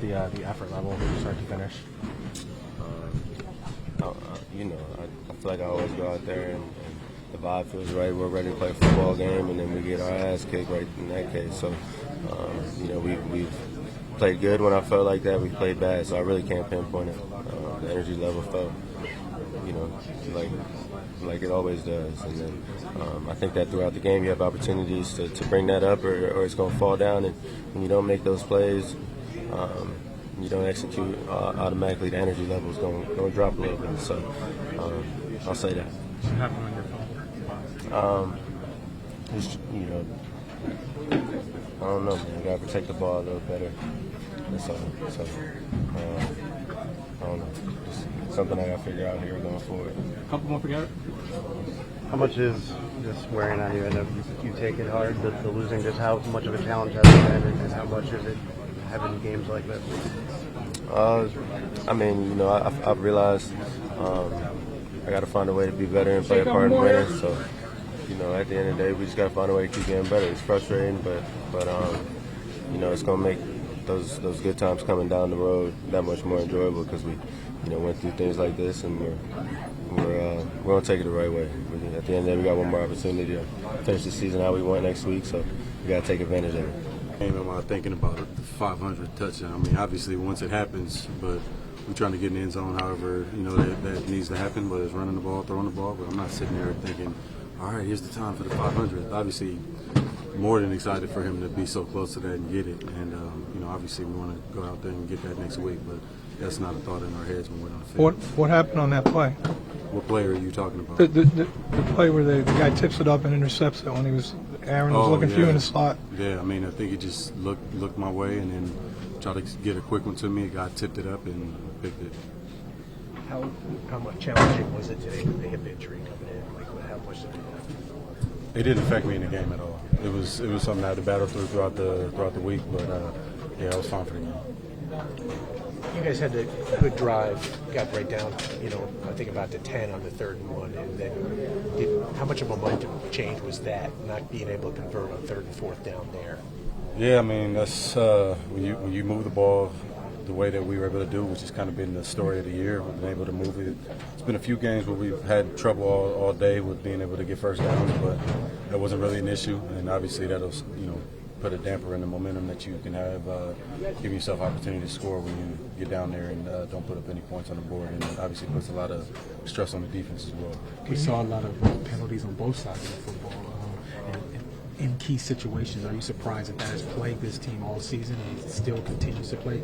The effort level from start to finish? I feel like I always go out there and the vibe feels right. We're ready to play a football game, and then we get our ass kicked right in that case. So, we've played good when I felt like that. We played bad, so I really can't pinpoint it. The energy level felt, like it always does. And then I think that throughout the game you have opportunities to bring that up, or it's going to fall down. And when you don't make those plays, you don't execute, automatically the energy level is going to drop a little bit. So I'll say that. What happened on your phone? I don't know, man. You got to protect the ball a little better. That's all. So, I don't know. Just something I got to figure out here going forward. A couple more for Garrett. How much is this wearing on you? I know you take it hard, the losing. Just how much of a challenge has it been, and how much is it having games like this? I've realized I got to find a way to be better and play a part in winning. So, at the end of the day, we just got to find a way to keep getting better. It's frustrating, but it's going to make those good times coming down the road that much more enjoyable because we, went through things like this, and we're going to take it the right way. At the end of the day, we got one more opportunity to finish the season how we want next week, so we got to take advantage of it. Am I thinking about the 500 touchdown? I mean, obviously, once it happens, but we're trying to get in the end zone however, that needs to happen, whether it's running the ball, throwing the ball. But I'm not sitting there thinking, all right, here's the time for the 500. Obviously, more than excited for him to be so close to that and get it. And, obviously, we want to go out there and get that next week. But that's not a thought in our heads when we're on the field. What happened on that play? What play are you talking about? The play where the guy tips it up and intercepts it when Aaron was looking for you in the slot. Yeah, I think it just looked my way and then tried to get a quick one to me. A guy tipped it up and picked it. How much challenging was it today with the hip injury coming in? How much did it affect? It didn't affect me in the game at all. It was something I had to battle through throughout the week, but I was fine for the game. You guys had a good drive, got right down, I think about the 10 on the 3rd and 1, and then how much of a momentum change was that, not being able to convert on 3rd and 4th down there? Yeah, that's when you move the ball the way that we were able to do, which has kind of been the story of the year. We've been able to move it. It's been a few games where we've had trouble all day with being able to get first downs, but that wasn't really an issue, and obviously that'll put a damper in the momentum that you can have, give yourself opportunity to score when you get down there and don't put up any points on the board, and it obviously puts a lot of stress on the defense as well. We saw a lot of penalties on both sides of the football. In key situations, are you surprised that has plagued this team all season and it still continues to plague?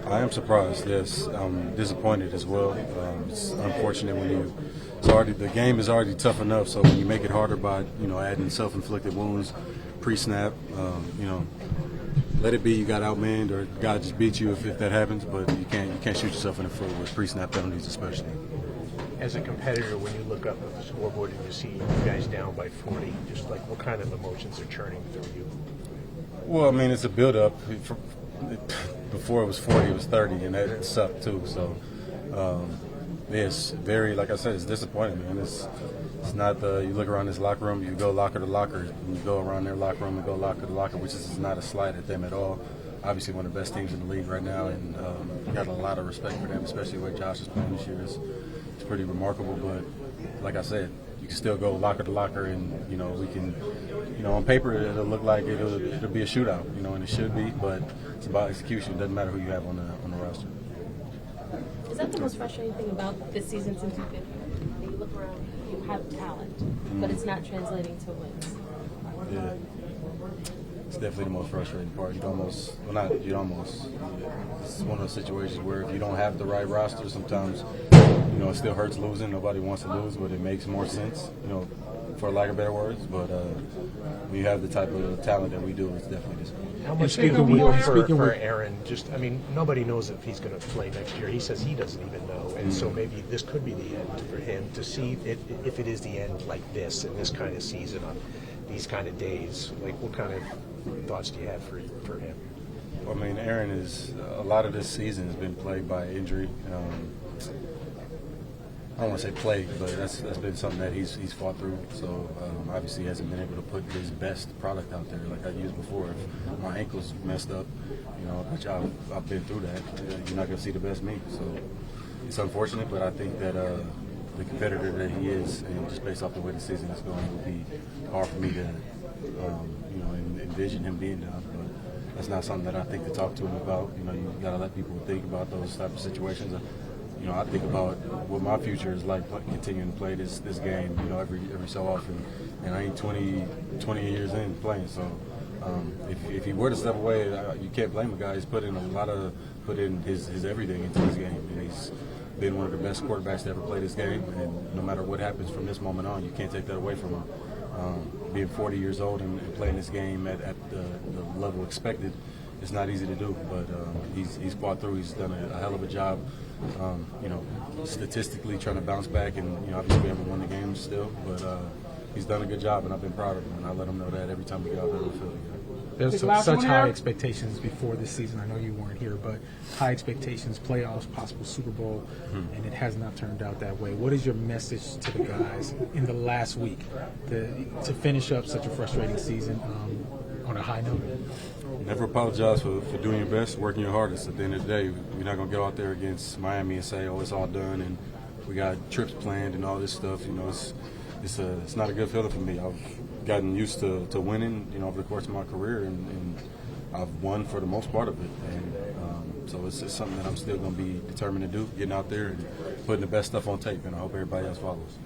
I am surprised, yes. I'm disappointed as well. It's unfortunate when the game is already tough enough, so when you make it harder by, adding self-inflicted wounds, pre-snap, let it be you got outmanned or God just beat you if that happens, but you can't shoot yourself in the foot with pre-snap penalties especially. As a competitor, when you look up at the scoreboard and you see you guys down by 40, just what kind of emotions are churning through you? Well, it's a build-up. Before it was 40, it was 30, and that sucked too. So, it's very, like I said, it's disappointing, man. It's not you look around this locker room, you go locker to locker, and you go around their locker room and go locker to locker, which is not a slight at them at all. Obviously, one of the best teams in the league right now, and got a lot of respect for them, especially the way Josh is playing this year. It's pretty remarkable, but like I said, you can still go locker to locker, and we can, on paper it'll look like it'll be a shootout, and it should be, but it's about execution. It doesn't matter who you have on the roster. Is that the most frustrating thing about this season since you've been here? You look around, you have talent, but it's not translating to wins. Yeah. It's definitely the most frustrating part. It's one of those situations where if you don't have the right roster, sometimes, it still hurts losing. Nobody wants to lose, but it makes more sense, for lack of better words. But when you have the type of talent that we do, it's definitely disappointing. How much do you feel for Aaron? Nobody knows if he's going to play next year. He says he doesn't even know. And so maybe this could be the end for him to see if it is the end like this in this kind of season on these kind of days. What kind of thoughts do you have for him? Aaron a lot of this season has been plagued by injury. I don't want to say plagued, but that's been something that he's fought through. So obviously he hasn't been able to put his best product out there like I used before. If my ankle's messed up, which I've been through that, you're not going to see the best me. So it's unfortunate, but I think that the competitor that he is, and just based off the way the season is going, it would be hard for me to envision him being down. But that's not something that I think to talk to him about. You got to let people think about those type of situations. I think about what my future is like continuing to play this game, every so often. And I ain't 20 years in playing, so if he were to step away, you can't blame a guy. He's put in his everything into his game. And he's been one of the best quarterbacks to ever play this game. And no matter what happens from this moment on, you can't take that away from him. Being 40 years old and playing this game at the level expected, it's not easy to do, but he's fought through. He's done a hell of a job, statistically trying to bounce back, and obviously we haven't won the game still, but he's done a good job, and I've been proud of him, and I let him know that every time we get out there on the field again. There's such high expectations before this season. I know you weren't here, but high expectations, playoffs, possible Super Bowl, and it has not turned out that way. What is your message to the guys in the last week to finish up such a frustrating season on a high note? Never apologize for doing your best, working your hardest. At the end of the day, we're not going to get out there against Miami and say, oh, it's all done, and we got trips planned and all this stuff. It's not a good feeling for me. I've gotten used to winning, over the course of my career, and I've won for the most part of it. And so it's something that I'm still going to be determined to do, getting out there and putting the best stuff on tape, and I hope everybody else follows.